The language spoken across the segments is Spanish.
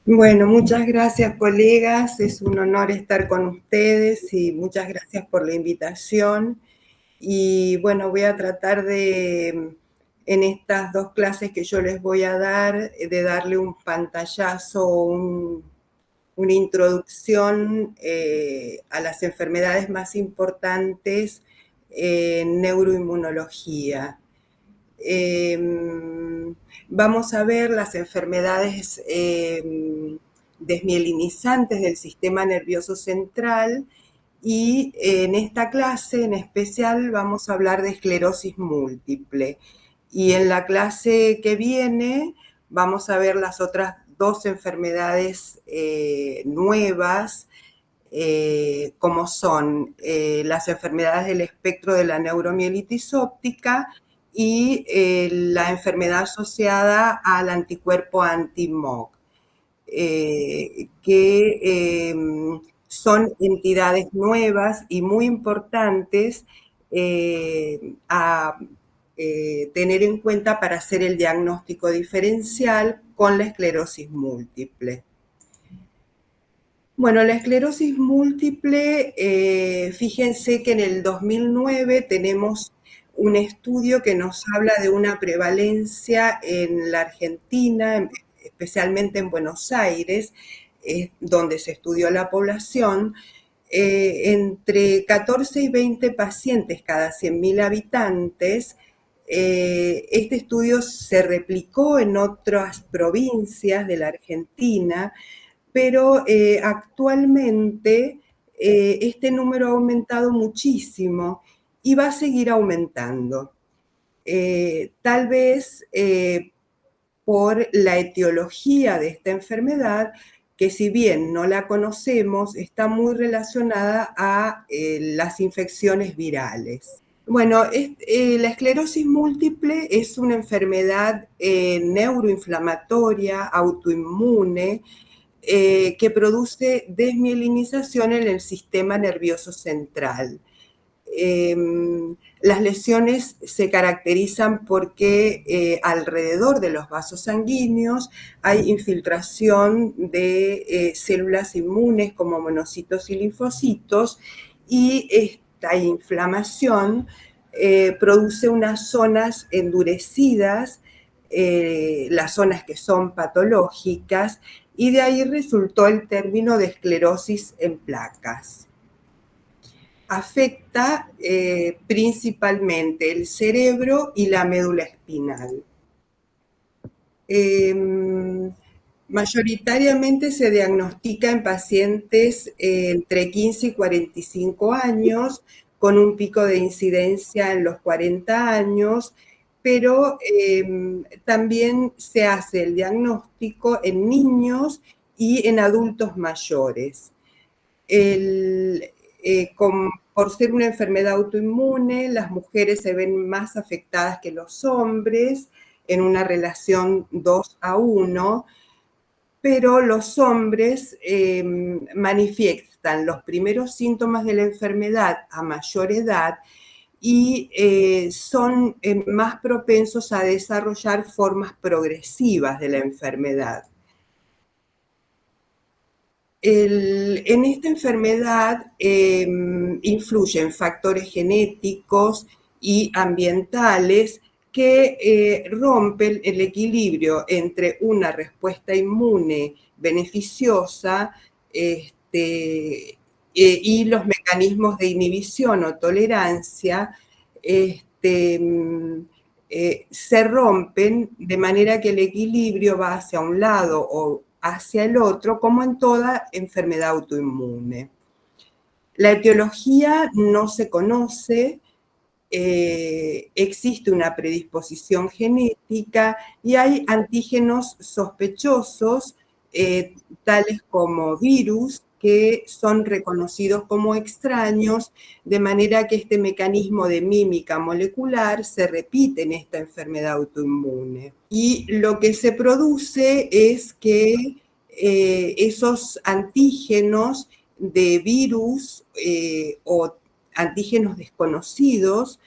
Bueno, muchas gracias, colegas. Es un honor estar con ustedes y muchas gracias por la invitación. Y bueno, voy a tratar en estas dos clases que yo les voy a dar, de darle un pantallazo, una introducción a las enfermedades más importantes en neuroinmunología. Vamos a ver las enfermedades desmielinizantes del sistema nervioso central y en esta clase en especial vamos a hablar de esclerosis múltiple. Y en la clase que viene vamos a ver las otras dos enfermedades nuevas, como son las enfermedades del espectro de la neuromielitis óptica y la enfermedad asociada al anticuerpo anti-MOG, que son entidades nuevas y muy importantes a tener en cuenta para hacer el diagnóstico diferencial con la esclerosis múltiple. Bueno, la esclerosis múltiple, fíjense que en el 2009 tenemos un estudio que nos habla de una prevalencia en la Argentina, especialmente en Buenos Aires, donde se estudió la población, entre 14 y 20 pacientes cada 100.000 habitantes. Este estudio se replicó en otras provincias de la Argentina, pero actualmente este número ha aumentado muchísimo y va a seguir aumentando. Tal vez por la etiología de esta enfermedad, que si bien no la conocemos, está muy relacionada a las infecciones virales. Bueno, la esclerosis múltiple es una enfermedad neuroinflamatoria, autoinmune, que produce desmielinización en el sistema nervioso central. Las lesiones se caracterizan porque alrededor de los vasos sanguíneos hay infiltración de células inmunes como monocitos y linfocitos, y esta inflamación produce unas zonas endurecidas, las zonas que son patológicas, y de ahí resultó el término de esclerosis en placas. Afecta principalmente el cerebro y la médula espinal. Mayoritariamente se diagnostica en pacientes entre 15 y 45 años, con un pico de incidencia en los 40 años, pero también se hace el diagnóstico en niños y en adultos mayores. Por ser una enfermedad autoinmune, las mujeres se ven más afectadas que los hombres en una relación 2:1, pero los hombres manifiestan los primeros síntomas de la enfermedad a mayor edad y son más propensos a desarrollar formas progresivas de la enfermedad. En esta enfermedad influyen factores genéticos y ambientales que rompen el equilibrio entre una respuesta inmune beneficiosa y los mecanismos de inhibición o tolerancia se rompen, de manera que el equilibrio va hacia un lado o hacia el otro, como en toda enfermedad autoinmune. La etiología no se conoce, existe una predisposición genética y hay antígenos sospechosos, tales como virus, que son reconocidos como extraños, de manera que este mecanismo de mímica molecular se repite en esta enfermedad autoinmune. Y lo que se produce es que esos antígenos de virus o antígenos desconocidos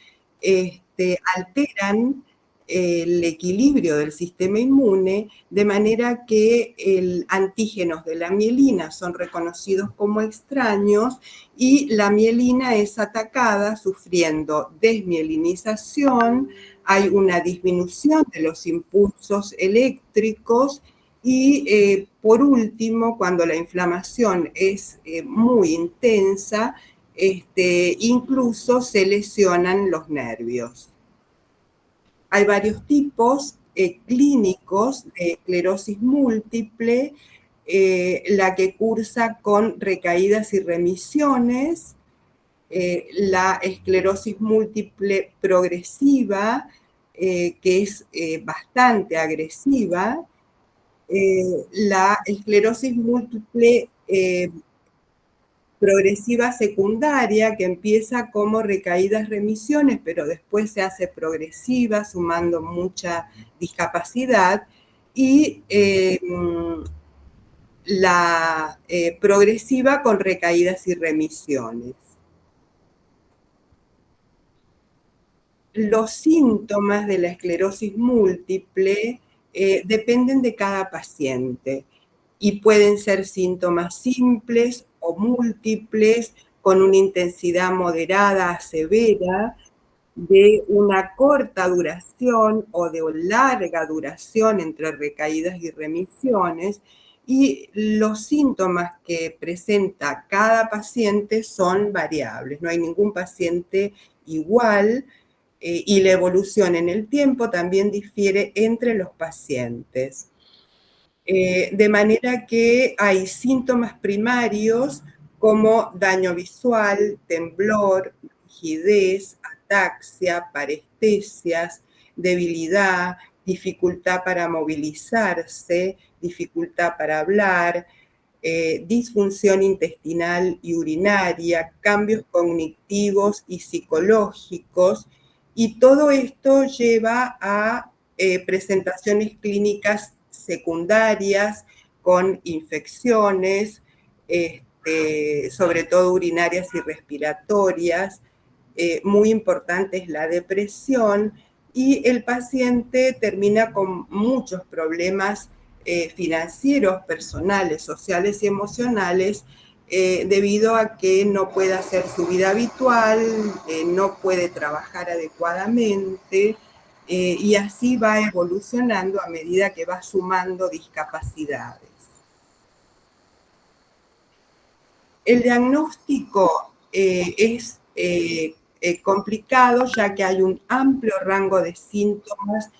alteran el equilibrio del sistema inmune, de manera que el antígenos de la mielina son reconocidos como extraños y la mielina es atacada sufriendo desmielinización, hay una disminución de los impulsos eléctricos y por último, cuando la inflamación es muy intensa, incluso se lesionan los nervios. Hay varios tipos clínicos de esclerosis múltiple, la que cursa con recaídas y remisiones, la esclerosis múltiple progresiva, que es bastante agresiva, la esclerosis múltiple progresiva secundaria, que empieza como recaídas, remisiones, pero después se hace progresiva, sumando mucha discapacidad, y la progresiva con recaídas y remisiones. Los síntomas de la esclerosis múltiple dependen de cada paciente y pueden ser síntomas simples o múltiples con una intensidad moderada a severa, de una corta duración o de larga duración entre recaídas y remisiones, y los síntomas que presenta cada paciente son variables, no hay ningún paciente igual, y la evolución en el tiempo también difiere entre los pacientes. De manera que hay síntomas primarios como daño visual, temblor, rigidez, ataxia, parestesias, debilidad, dificultad para movilizarse, dificultad para hablar, disfunción intestinal y urinaria, cambios cognitivos y psicológicos, y todo esto lleva a presentaciones clínicas secundarias con infecciones, sobre todo urinarias y respiratorias. Muy importante es la depresión, y el paciente termina con muchos problemas financieros, personales, sociales y emocionales, debido a que no puede hacer su vida habitual, no puede trabajar adecuadamente, y así va evolucionando a medida que va sumando discapacidades. El diagnóstico es complicado, ya que hay un amplio rango de síntomas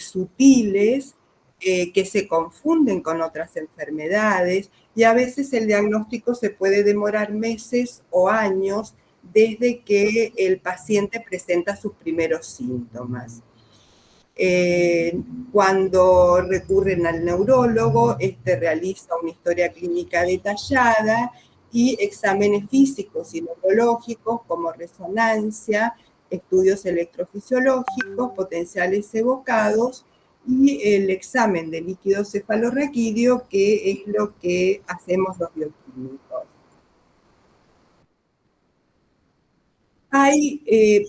sutiles que se confunden con otras enfermedades, y a veces el diagnóstico se puede demorar meses o años desde que el paciente presenta sus primeros síntomas. Cuando recurren al neurólogo, realiza una historia clínica detallada y exámenes físicos y neurológicos como resonancia, estudios electrofisiológicos, potenciales evocados y el examen de líquido cefalorraquídeo, que es lo que hacemos los bioquímicos. Hay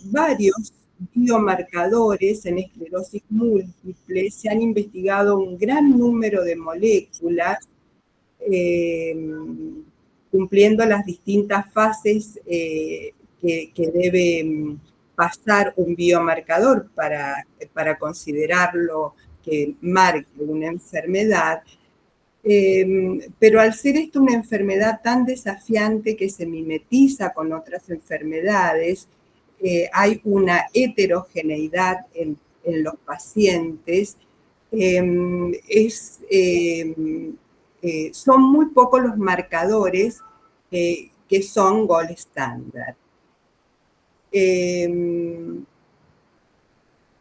varios biomarcadores en esclerosis múltiple, se han investigado un gran número de moléculas cumpliendo las distintas fases que debe pasar un biomarcador para considerarlo que marque una enfermedad. Pero al ser esto una enfermedad tan desafiante que se mimetiza con otras enfermedades, hay una heterogeneidad en los pacientes. Son muy pocos los marcadores que son gold standard.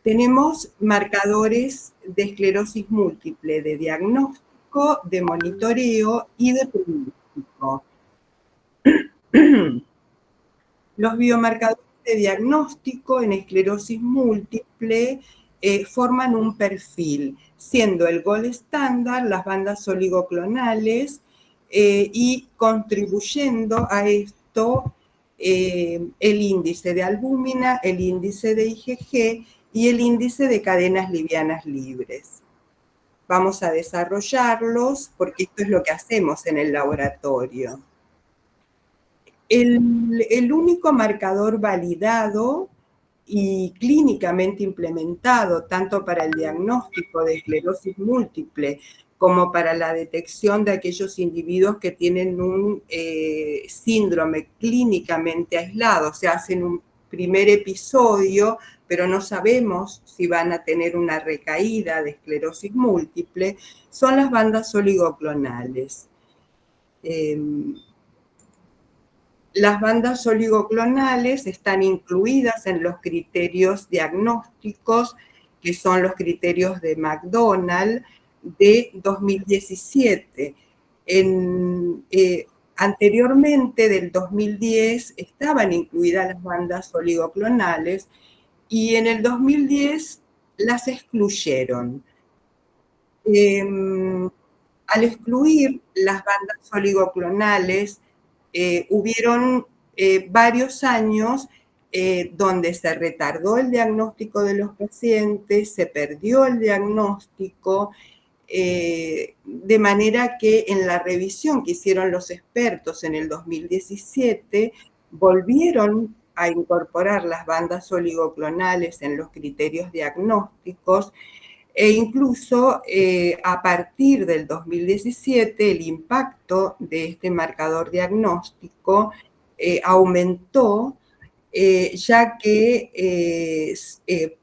Tenemos marcadores de esclerosis múltiple de diagnóstico, de monitoreo y de pronóstico. Los biomarcadores de diagnóstico en esclerosis múltiple forman un perfil, siendo el gold estándar las bandas oligoclonales y contribuyendo a esto el índice de albúmina, el índice de IgG y el índice de cadenas livianas libres. Vamos a desarrollarlos porque esto es lo que hacemos en el laboratorio. El único marcador validado y clínicamente implementado, tanto para el diagnóstico de esclerosis múltiple como para la detección de aquellos individuos que tienen un síndrome clínicamente aislado, o sea, hacen un primer episodio, pero no sabemos si van a tener una recaída de esclerosis múltiple, son las bandas oligoclonales. Las bandas oligoclonales están incluidas en los criterios diagnósticos, que son los criterios de McDonald de 2017. Anteriormente, del 2010, estaban incluidas las bandas oligoclonales y en el 2010 las excluyeron. Al excluir las bandas oligoclonales, hubieron varios años donde se retardó el diagnóstico de los pacientes, se perdió el diagnóstico, de manera que en la revisión que hicieron los expertos en el 2017, volvieron a incorporar las bandas oligoclonales en los criterios diagnósticos e incluso a partir del 2017 el impacto de este marcador diagnóstico aumentó, ya que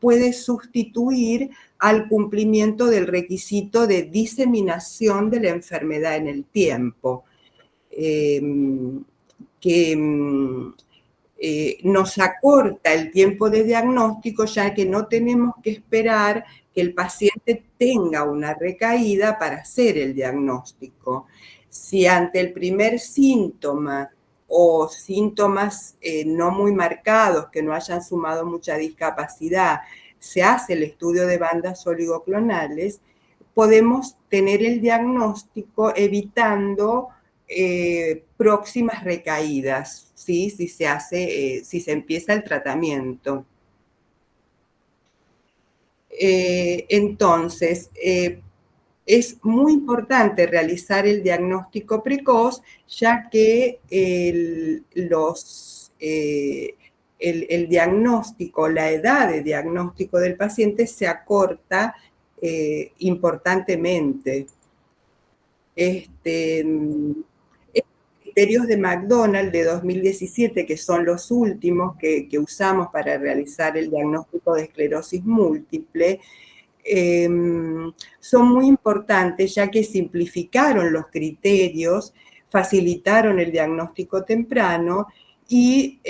puede sustituir al cumplimiento del requisito de diseminación de la enfermedad en el tiempo, que nos acorta el tiempo de diagnóstico, ya que no tenemos que esperar que el paciente tenga una recaída para hacer el diagnóstico. Si ante el primer síntoma o síntomas no muy marcados, que no hayan sumado mucha discapacidad, se hace el estudio de bandas oligoclonales, podemos tener el diagnóstico evitando próximas recaídas, ¿sí? Si se empieza el tratamiento. Entonces, es muy importante realizar el diagnóstico precoz, ya que el diagnóstico, la edad de diagnóstico del paciente se acorta importantemente. Criterios de McDonald de 2017, que son los últimos que usamos para realizar el diagnóstico de esclerosis múltiple, son muy importantes ya que simplificaron los criterios, facilitaron el diagnóstico temprano y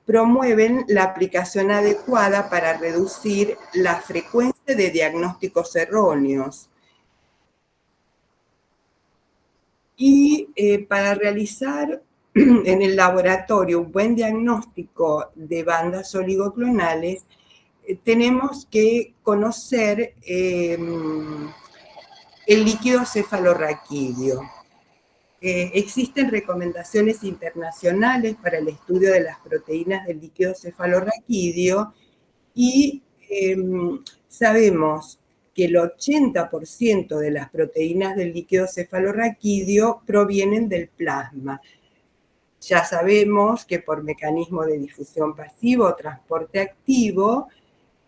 promueven la aplicación adecuada para reducir la frecuencia de diagnósticos erróneos. Y para realizar en el laboratorio un buen diagnóstico de bandas oligoclonales, tenemos que conocer el líquido cefalorraquídeo. Existen recomendaciones internacionales para el estudio de las proteínas del líquido cefalorraquídeo y sabemos que el 80% de las proteínas del líquido cefalorraquídeo provienen del plasma. Ya sabemos que por mecanismo de difusión pasivo o transporte activo,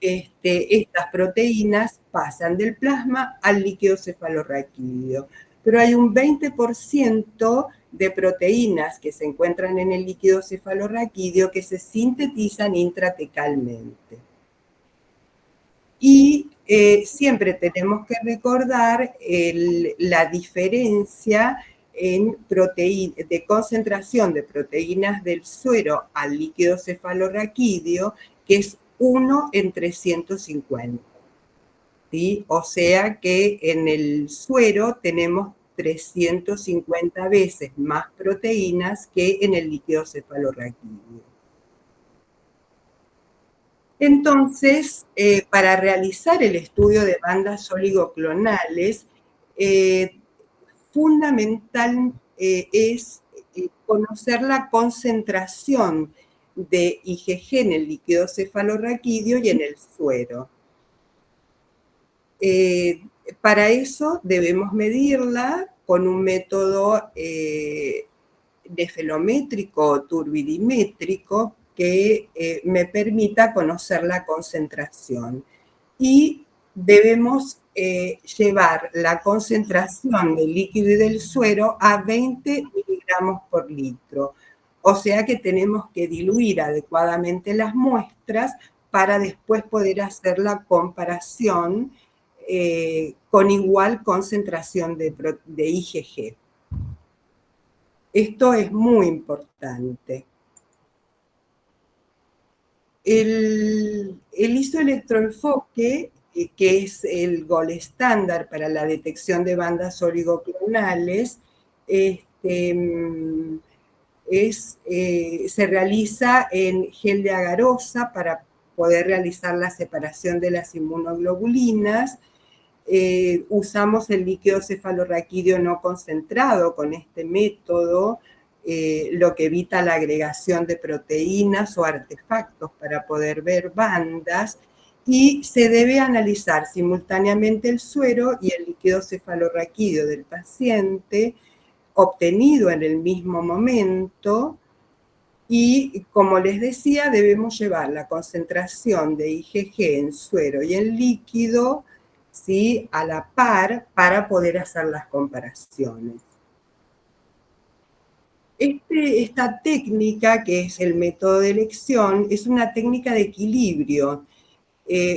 estas proteínas pasan del plasma al líquido cefalorraquídeo. Pero hay un 20% de proteínas que se encuentran en el líquido cefalorraquídeo que se sintetizan intratecalmente. Y siempre tenemos que recordar la diferencia de concentración de proteínas del suero al líquido cefalorraquídeo, que es 1 en 350. ¿Sí? O sea que en el suero tenemos 350 veces más proteínas que en el líquido cefalorraquídeo. Entonces, para realizar el estudio de bandas oligoclonales, fundamental es conocer la concentración de IgG en el líquido cefalorraquídeo y en el suero. Para eso debemos medirla con un método nefelométrico o turbidimétrico que me permita conocer la concentración. Y debemos llevar la concentración del líquido y del suero a 20 miligramos por litro. O sea que tenemos que diluir adecuadamente las muestras para después poder hacer la comparación con igual concentración de IgG. Esto es muy importante. El isoelectroenfoque, que es el gold estándar para la detección de bandas oligoclonales, se realiza en gel de agarosa para poder realizar la separación de las inmunoglobulinas. Usamos el líquido cefalorraquídeo no concentrado con este método, lo que evita la agregación de proteínas o artefactos para poder ver bandas, y se debe analizar simultáneamente el suero y el líquido cefalorraquídeo del paciente, obtenido en el mismo momento, y como les decía, debemos llevar la concentración de IgG en suero y en líquido, ¿sí?, a la par para poder hacer las comparaciones. Esta técnica, que es el método de elección, es una técnica de equilibrio,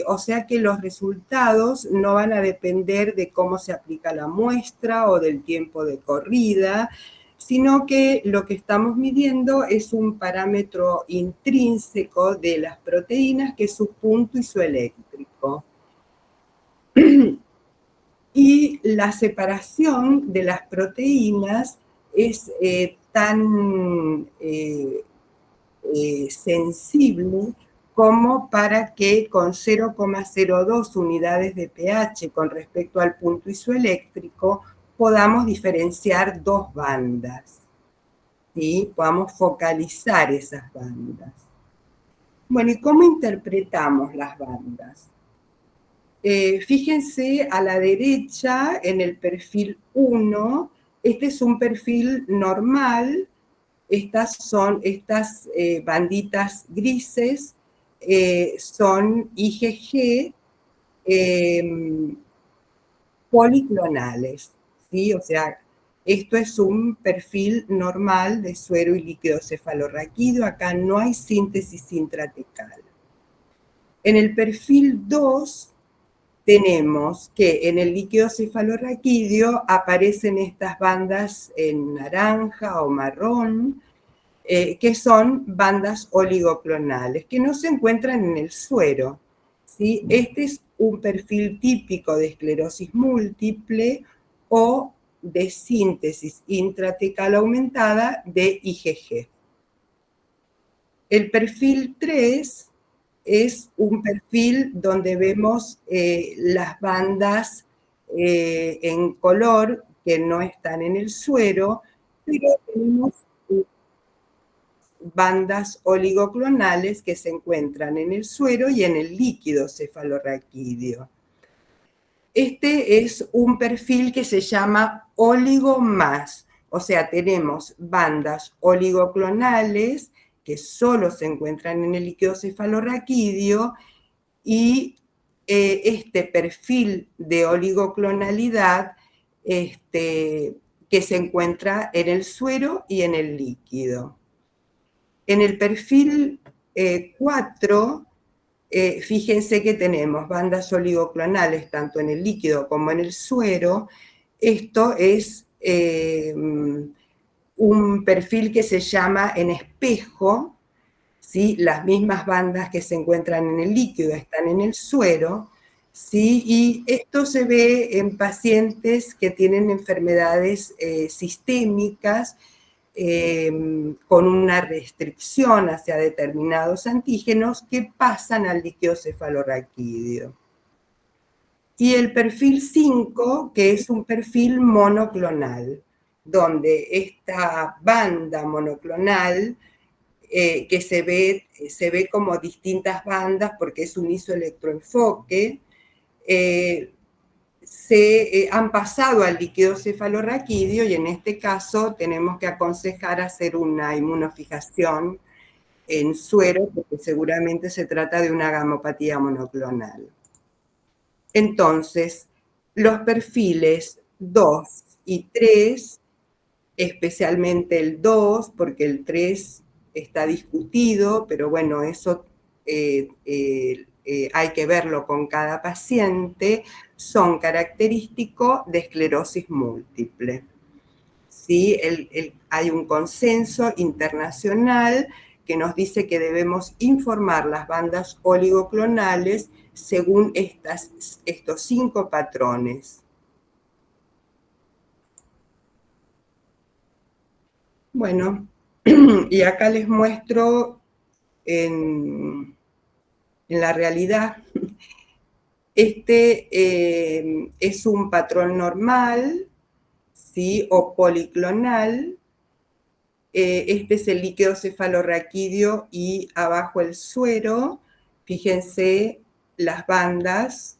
o sea que los resultados no van a depender de cómo se aplica la muestra o del tiempo de corrida, sino que lo que estamos midiendo es un parámetro intrínseco de las proteínas, que es su punto isoeléctrico. Y la separación de las proteínas es tan sensible como para que con 0,02 unidades de pH con respecto al punto isoeléctrico podamos diferenciar dos bandas, ¿sí? Podamos focalizar esas bandas. Bueno, ¿y cómo interpretamos las bandas? Fíjense a la derecha en el perfil 1, este es un perfil normal. Estas banditas grises son IgG policlonales, ¿sí? O sea, esto es un perfil normal de suero y líquido cefalorraquídeo. Acá no hay síntesis intratecal. En el perfil 2 tenemos que en el líquido cefalorraquídeo aparecen estas bandas en naranja o marrón, que son bandas oligoclonales, que no se encuentran en el suero, ¿sí? Este es un perfil típico de esclerosis múltiple o de síntesis intratecal aumentada de IgG. El perfil 3 es un perfil donde vemos las bandas en color que no están en el suero, pero tenemos bandas oligoclonales que se encuentran en el suero y en el líquido cefalorraquídeo. Este es un perfil que se llama oligomás, o sea, tenemos bandas oligoclonales que solo se encuentran en el líquido cefalorraquídeo, y este perfil de oligoclonalidad que se encuentra en el suero y en el líquido. En el perfil 4, fíjense que tenemos bandas oligoclonales tanto en el líquido como en el suero. Esto es un perfil que se llama en espejo, ¿sí? Las mismas bandas que se encuentran en el líquido están en el suero, ¿sí? Y esto se ve en pacientes que tienen enfermedades sistémicas, con una restricción hacia determinados antígenos que pasan al líquido cefalorraquídeo. Y el perfil 5, que es un perfil monoclonal, donde esta banda monoclonal que se ve como distintas bandas porque es un isoelectroenfoque, han pasado al líquido cefalorraquídeo y en este caso tenemos que aconsejar hacer una inmunofijación en suero porque seguramente se trata de una gamopatía monoclonal. Entonces, los perfiles 2 y 3, especialmente el 2, porque el 3 está discutido, pero bueno, eso hay que verlo con cada paciente, son característicos de esclerosis múltiple. ¿Sí? Hay un consenso internacional que nos dice que debemos informar las bandas oligoclonales según estos 5 patrones. Bueno, y acá les muestro en la realidad. Este es un patrón normal, ¿sí? O policlonal. Este es el líquido cefalorraquídeo y abajo el suero. Fíjense las bandas,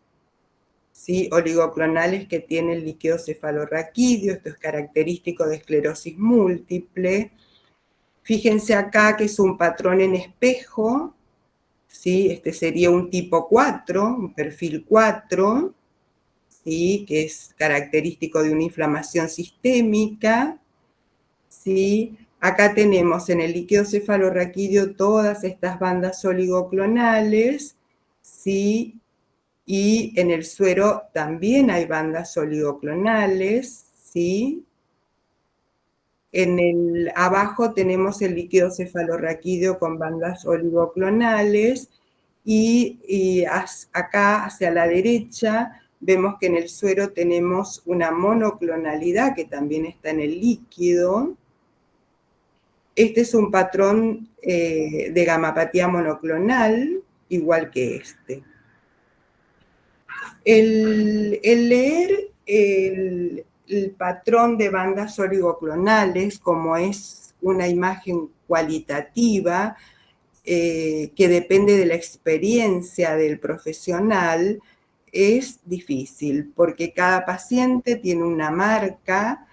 ¿sí? Oligoclonales que tiene el líquido cefalorraquídeo. Esto es característico de esclerosis múltiple. Fíjense acá que es un patrón en espejo, ¿sí? Este sería un tipo 4, un perfil 4, ¿sí? Que es característico de una inflamación sistémica, ¿sí? Acá tenemos en el líquido cefalorraquídeo todas estas bandas oligoclonales, ¿sí? Y en el suero también hay bandas oligoclonales, ¿sí? Abajo tenemos el líquido cefalorraquídeo con bandas oligoclonales y acá hacia la derecha vemos que en el suero tenemos una monoclonalidad que también está en el líquido. Este es un patrón de gamapatía monoclonal, igual que este. El leer el patrón de bandas oligoclonales, como es una imagen cualitativa que depende de la experiencia del profesional, es difícil, porque cada paciente tiene una marca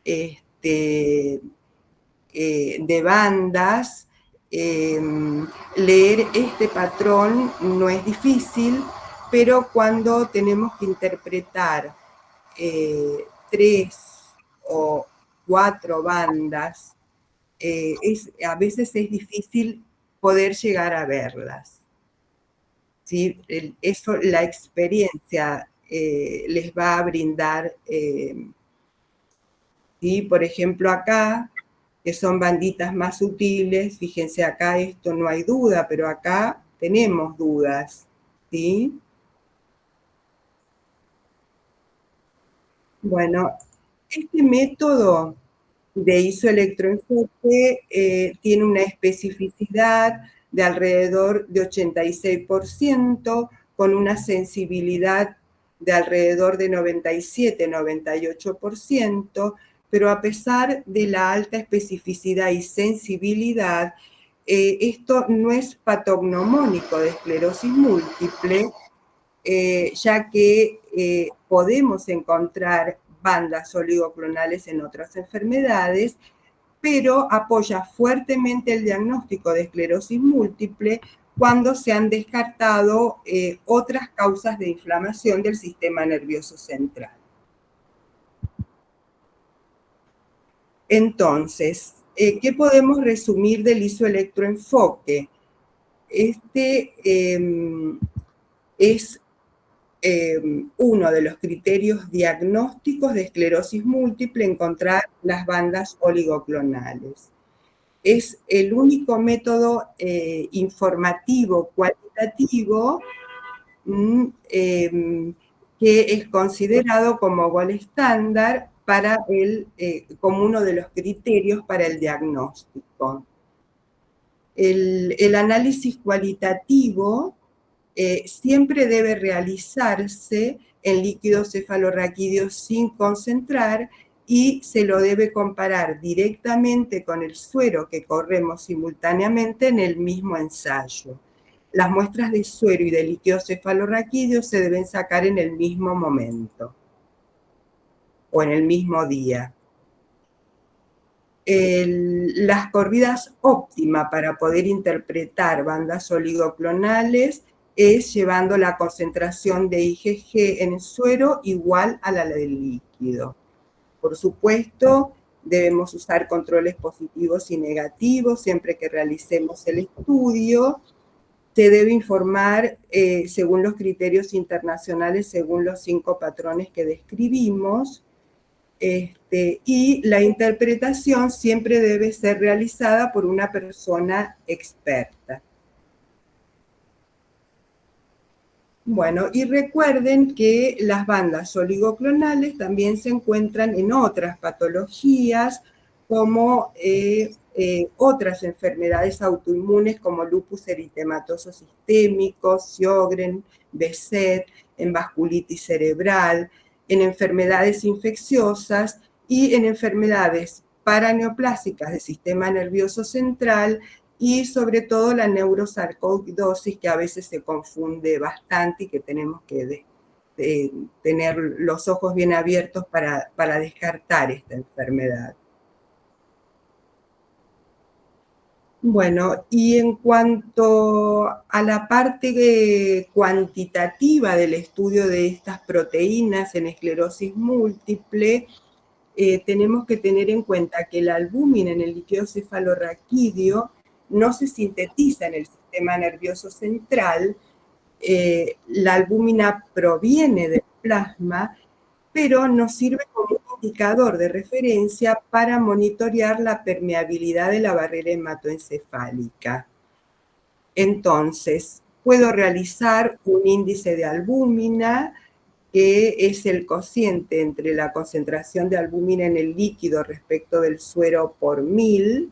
de bandas. Leer este patrón no es difícil, pero cuando tenemos que interpretar 3 o 4 bandas, a veces es difícil poder llegar a verlas. ¿Sí? Eso, la experiencia les va a brindar. ¿Sí? Por ejemplo, acá, que son banditas más sutiles, fíjense acá, esto no hay duda, pero acá tenemos dudas. ¿Sí? Bueno, este método de isoelectroenfoque tiene una especificidad de alrededor de 86%, con una sensibilidad de alrededor de 97-98%, pero a pesar de la alta especificidad y sensibilidad, esto no es patognomónico de esclerosis múltiple, ya que podemos encontrar bandas oligoclonales en otras enfermedades, pero apoya fuertemente el diagnóstico de esclerosis múltiple cuando se han descartado otras causas de inflamación del sistema nervioso central. Entonces, ¿qué podemos resumir del isoelectroenfoque? Este es uno de los criterios diagnósticos de esclerosis múltiple, encontrar las bandas oligoclonales. Es el único método informativo cualitativo que es considerado como gol estándar como uno de los criterios para el diagnóstico. El análisis cualitativo siempre debe realizarse en líquido cefalorraquídeo sin concentrar y se lo debe comparar directamente con el suero que corremos simultáneamente en el mismo ensayo. Las muestras de suero y de líquido cefalorraquídeo se deben sacar en el mismo momento o en el mismo día. Las corridas óptimas para poder interpretar bandas oligoclonales es llevando la concentración de IgG en el suero igual a la del líquido. Por supuesto, debemos usar controles positivos y negativos siempre que realicemos el estudio. Se debe informar según los criterios internacionales, según los 5 patrones que describimos. Y la interpretación siempre debe ser realizada por una persona experta. Bueno, y recuerden que las bandas oligoclonales también se encuentran en otras patologías, como otras enfermedades autoinmunes como lupus eritematoso sistémico, Sjögren, Behçet, en vasculitis cerebral, en enfermedades infecciosas y en enfermedades paraneoplásicas del sistema nervioso central, y sobre todo la neurosarcoidosis, que a veces se confunde bastante y que tenemos que tener los ojos bien abiertos para descartar esta enfermedad. Bueno, y en cuanto a la parte cuantitativa del estudio de estas proteínas en esclerosis múltiple, tenemos que tener en cuenta que la albúmina en el líquido cefalorraquídeo no se sintetiza en el sistema nervioso central. La albúmina proviene del plasma, pero nos sirve como un indicador de referencia para monitorear la permeabilidad de la barrera hematoencefálica. Entonces, puedo realizar un índice de albúmina, que es el cociente entre la concentración de albúmina en el líquido respecto del suero por 1000,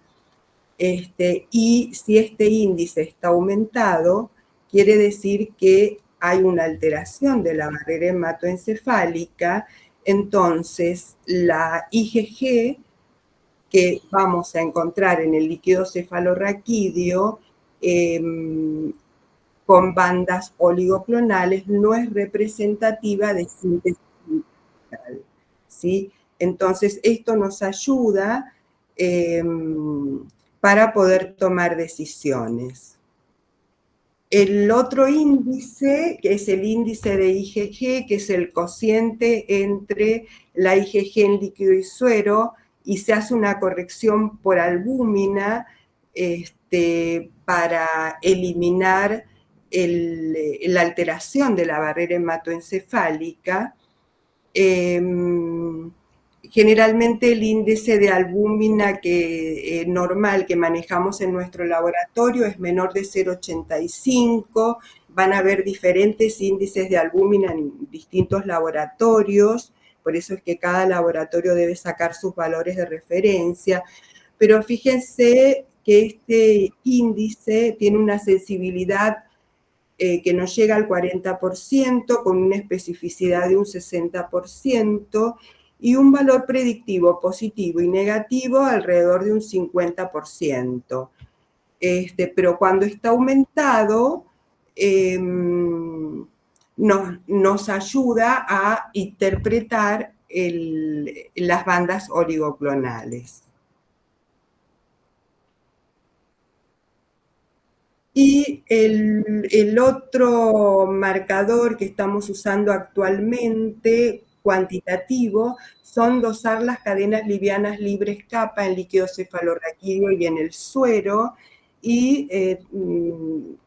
y si este índice está aumentado, quiere decir que hay una alteración de la barrera hematoencefálica. Entonces la IgG que vamos a encontrar en el líquido cefalorraquídeo con bandas oligoclonales no es representativa de síntesis vital, ¿sí? Entonces, esto nos ayuda para poder tomar decisiones. El otro índice, que es el índice de IgG, que es el cociente entre la IgG en líquido y suero, y se hace una corrección por albúmina para eliminar la alteración de la barrera hematoencefálica. Generalmente el índice de albúmina normal que manejamos en nuestro laboratorio es menor de 0,85. Van a haber diferentes índices de albúmina en distintos laboratorios, por eso es que cada laboratorio debe sacar sus valores de referencia. Pero fíjense que este índice tiene una sensibilidad que no llega al 40%, con una especificidad de un 60%, y un valor predictivo positivo y negativo alrededor de un 50%. Pero cuando está aumentado, nos ayuda a interpretar las bandas oligoclonales. Y el otro marcador que estamos usando actualmente, cuantitativo, son dosar las cadenas livianas libres kappa en líquido cefalorraquídeo y en el suero, y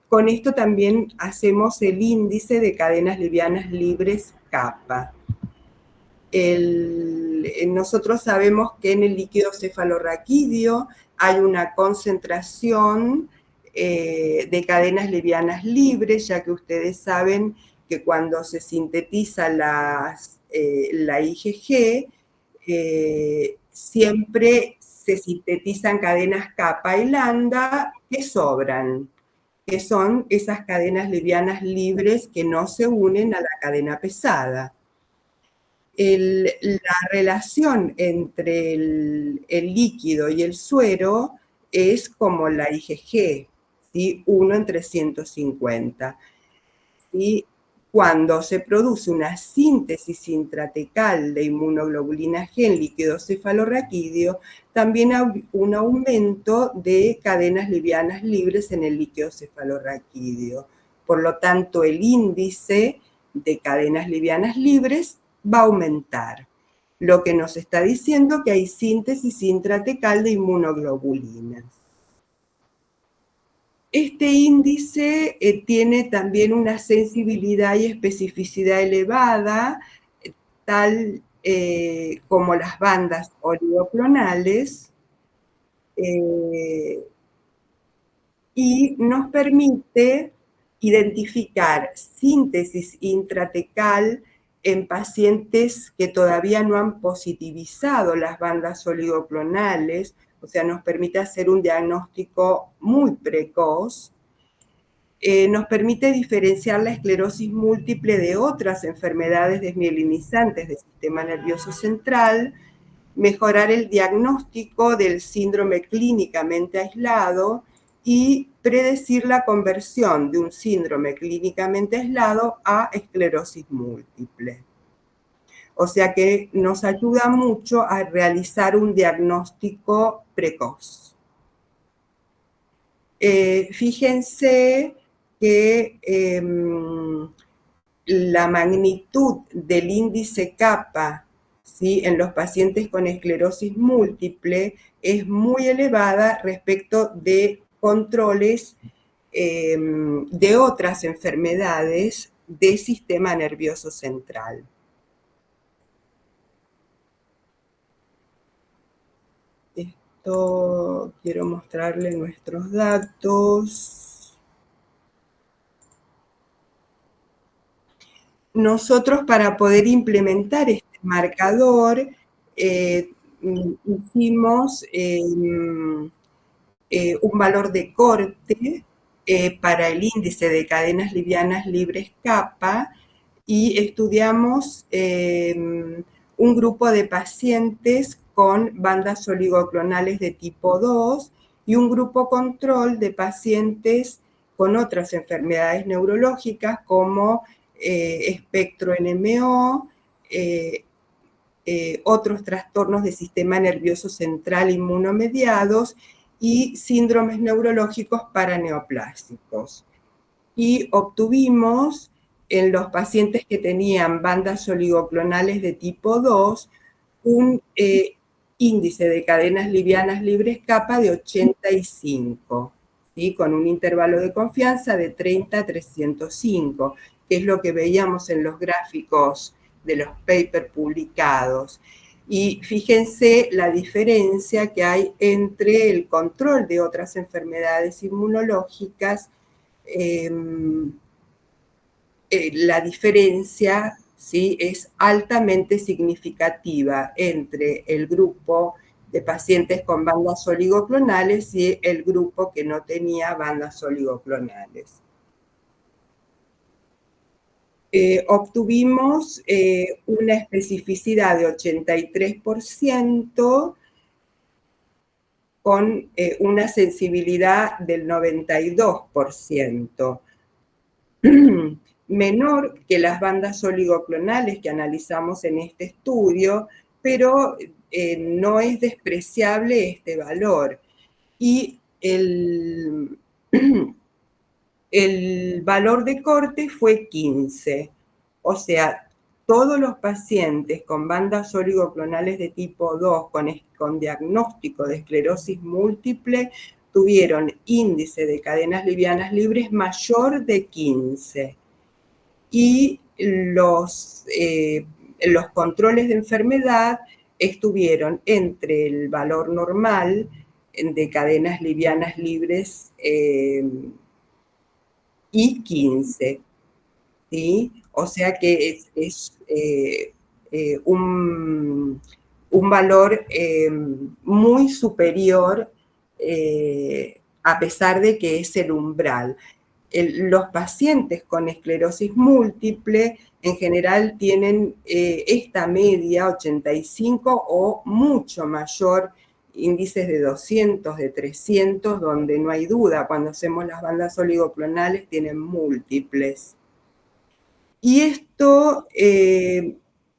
con esto también hacemos el índice de cadenas livianas libres kappa. Nosotros sabemos que en el líquido cefalorraquídeo hay una concentración de cadenas livianas libres, ya que ustedes saben que cuando se sintetiza la IgG, siempre se sintetizan cadenas kappa y lambda que sobran, que son esas cadenas livianas libres que no se unen a la cadena pesada. La relación entre el líquido y el suero es como la IgG, ¿sí? 1 en 350. Y cuando se produce una síntesis intratecal de inmunoglobulina G en líquido cefalorraquídeo, también hay un aumento de cadenas livianas libres en el líquido cefalorraquídeo. Por lo tanto, el índice de cadenas livianas libres va a aumentar, lo que nos está diciendo que hay síntesis intratecal de inmunoglobulinas. Este índice tiene también una sensibilidad y especificidad elevada, tal como las bandas oligoclonales, y nos permite identificar síntesis intratecal en pacientes que todavía no han positivizado las bandas oligoclonales, o sea, nos permite hacer un diagnóstico muy precoz. Nos permite diferenciar la esclerosis múltiple de otras enfermedades desmielinizantes del sistema nervioso central, mejorar el diagnóstico del síndrome clínicamente aislado y predecir la conversión de un síndrome clínicamente aislado a esclerosis múltiple. O sea que nos ayuda mucho a realizar un diagnóstico precoz. Fíjense que la magnitud del índice kappa, ¿sí?, en los pacientes con esclerosis múltiple es muy elevada respecto de controles de otras enfermedades del sistema nervioso central. Esto quiero mostrarle nuestros datos. Nosotros, para poder implementar este marcador, hicimos un valor de corte para el índice de cadenas livianas libres kappa y estudiamos un grupo de pacientes con bandas oligoclonales de tipo 2 y un grupo control de pacientes con otras enfermedades neurológicas como espectro NMO, otros trastornos del sistema nervioso central inmunomediados y síndromes neurológicos paraneoplásicos. Y obtuvimos en los pacientes que tenían bandas oligoclonales de tipo 2 un índice de cadenas livianas libres kappa de 85, ¿sí?, con un intervalo de confianza de 30 a 305, que es lo que veíamos en los gráficos de los papers publicados. Y fíjense la diferencia que hay entre el control de otras enfermedades inmunológicas. La diferencia, ¿sí?, es altamente significativa entre el grupo de pacientes con bandas oligoclonales y el grupo que no tenía bandas oligoclonales. Obtuvimos una especificidad de 83% con una sensibilidad del 92%. Menor que las bandas oligoclonales que analizamos en este estudio, pero no es despreciable este valor. Y el valor de corte fue 15. O sea, todos los pacientes con bandas oligoclonales de tipo 2 con diagnóstico de esclerosis múltiple tuvieron índice de cadenas livianas libres mayor de 15. Y los controles de enfermedad estuvieron entre el valor normal de cadenas livianas libres y 15, ¿sí? O sea que es un valor muy superior, a pesar de que es el umbral. los pacientes con esclerosis múltiple en general tienen esta media, 85 o mucho mayor, índices de 200, de 300, donde no hay duda, cuando hacemos las bandas oligoclonales tienen múltiples. Y este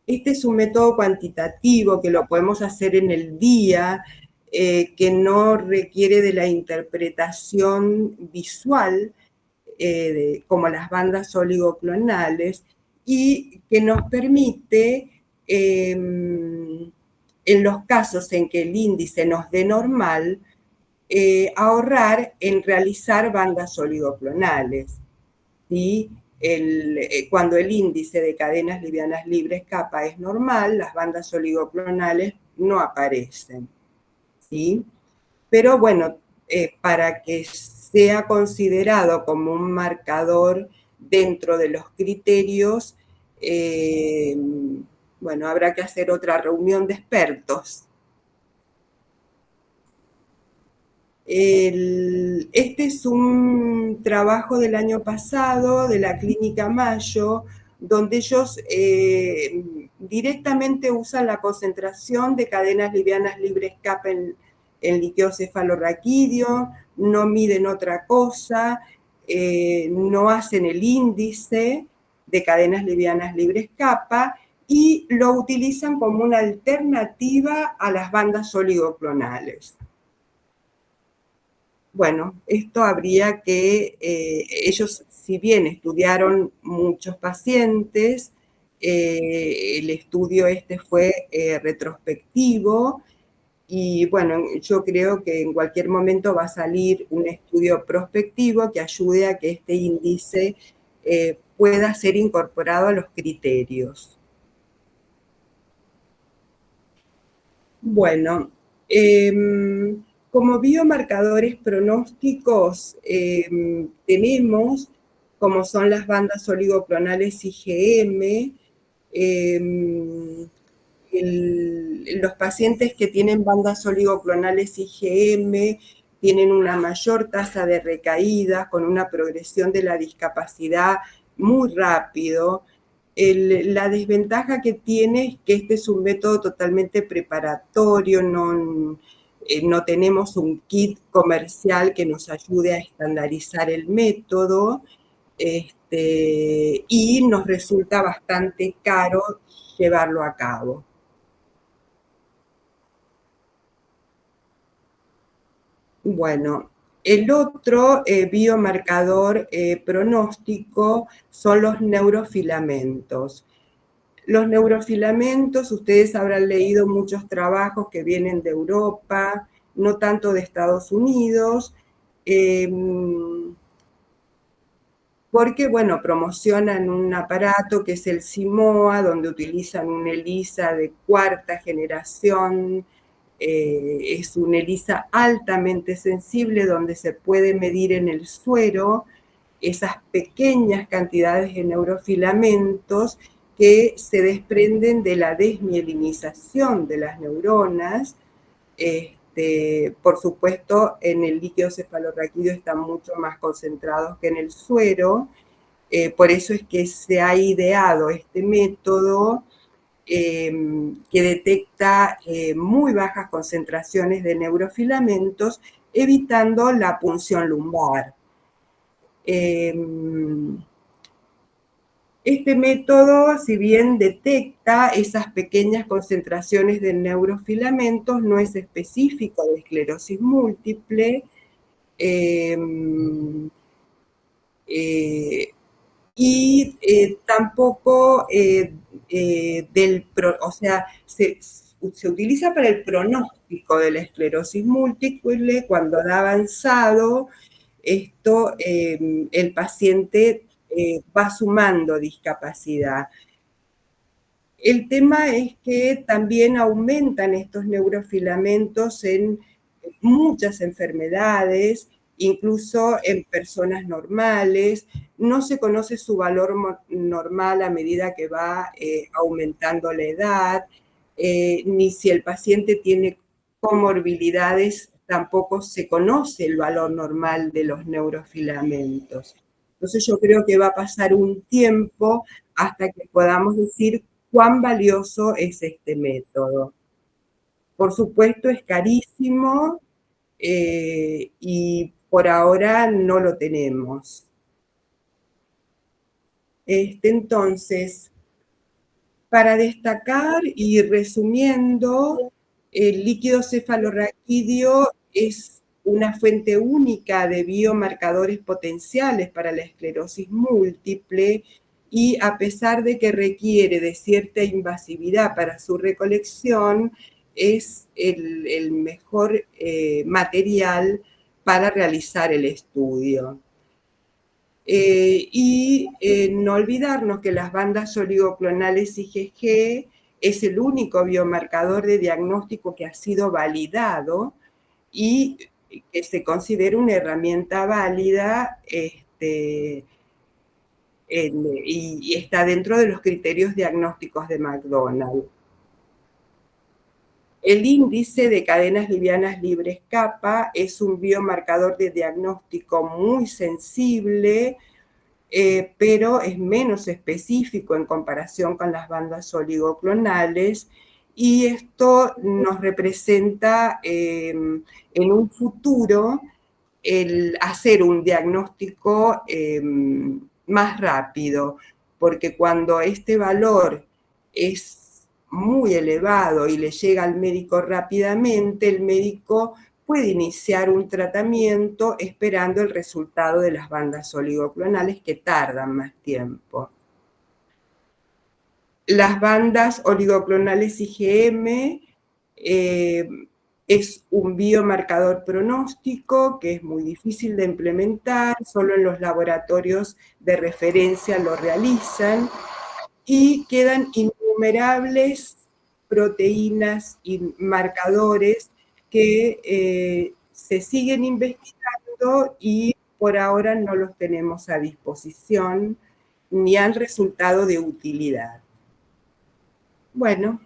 es un método cuantitativo que lo podemos hacer en el día, que no requiere de la interpretación visual, como las bandas oligoclonales, y que nos permite, en los casos en que el índice nos dé normal, ahorrar en realizar bandas oligoclonales. ¿Sí? Cuando el índice de cadenas livianas libres kappa es normal, las bandas oligoclonales no aparecen. ¿Sí? Pero bueno, para que sea considerado como un marcador dentro de los criterios, bueno, habrá que hacer otra reunión de expertos. Este es un trabajo del año pasado de la Clínica Mayo, donde ellos directamente usan la concentración de cadenas livianas libres kappa en líquido cefalorraquídeo, no miden otra cosa, no hacen el índice de cadenas livianas libres kappa y lo utilizan como una alternativa a las bandas oligoclonales. Bueno, esto habría que, ellos, si bien estudiaron muchos pacientes, el estudio este fue retrospectivo y bueno, yo creo que en cualquier momento va a salir un estudio prospectivo que ayude a que este índice pueda ser incorporado a los criterios. Bueno, como biomarcadores pronósticos tenemos, como son las bandas oligoclonales IgM, los pacientes que tienen bandas oligoclonales IgM tienen una mayor tasa de recaídas con una progresión de la discapacidad muy rápido. La desventaja que tiene es que este es un método totalmente preparatorio, no tenemos un kit comercial que nos ayude a estandarizar el método, y nos resulta bastante caro llevarlo a cabo. Bueno, el otro biomarcador pronóstico son los neurofilamentos. Los neurofilamentos, ustedes habrán leído muchos trabajos que vienen de Europa, no tanto de Estados Unidos, porque, bueno, promocionan un aparato que es el Simoa, donde utilizan un ELISA de cuarta generación, es un ELISA altamente sensible, donde se puede medir en el suero esas pequeñas cantidades de neurofilamentos que se desprenden de la desmielinización de las neuronas. Por supuesto, en el líquido cefalorraquídeo están mucho más concentrados que en el suero, por eso es que se ha ideado este método que detecta muy bajas concentraciones de neurofilamentos, evitando la punción lumbar. Este método, si bien detecta esas pequeñas concentraciones de neurofilamentos, no es específico de esclerosis múltiple, y tampoco o sea, se utiliza para el pronóstico de la esclerosis múltiple cuando ha avanzado. El paciente va sumando discapacidad. El tema es que también aumentan estos neurofilamentos en muchas enfermedades, incluso en personas normales. No se conoce su valor normal a medida que va aumentando la edad, ni si el paciente tiene comorbilidades, tampoco se conoce el valor normal de los neurofilamentos. Entonces yo creo que va a pasar un tiempo hasta que podamos decir cuán valioso es este método. Por supuesto es carísimo, y por ahora no lo tenemos. Entonces, para destacar y resumiendo, el líquido cefalorraquídeo es una fuente única de biomarcadores potenciales para la esclerosis múltiple y a pesar de que requiere de cierta invasividad para su recolección, es el mejor material para realizar el estudio. No olvidarnos que las bandas oligoclonales IgG es el único biomarcador de diagnóstico que ha sido validado y que se considera una herramienta válida y está dentro de los criterios diagnósticos de McDonald. El índice de cadenas livianas libres kappa es un biomarcador de diagnóstico muy sensible, pero es menos específico en comparación con las bandas oligoclonales y esto nos representa en un futuro el hacer un diagnóstico más rápido, porque cuando este valor es muy elevado y le llega al médico rápidamente, el médico puede iniciar un tratamiento esperando el resultado de las bandas oligoclonales que tardan más tiempo. Las bandas oligoclonales IgM es un biomarcador pronóstico que es muy difícil de implementar, solo en los laboratorios de referencia lo realizan y quedan innumerables proteínas y marcadores que se siguen investigando y por ahora no los tenemos a disposición ni han resultado de utilidad. Bueno.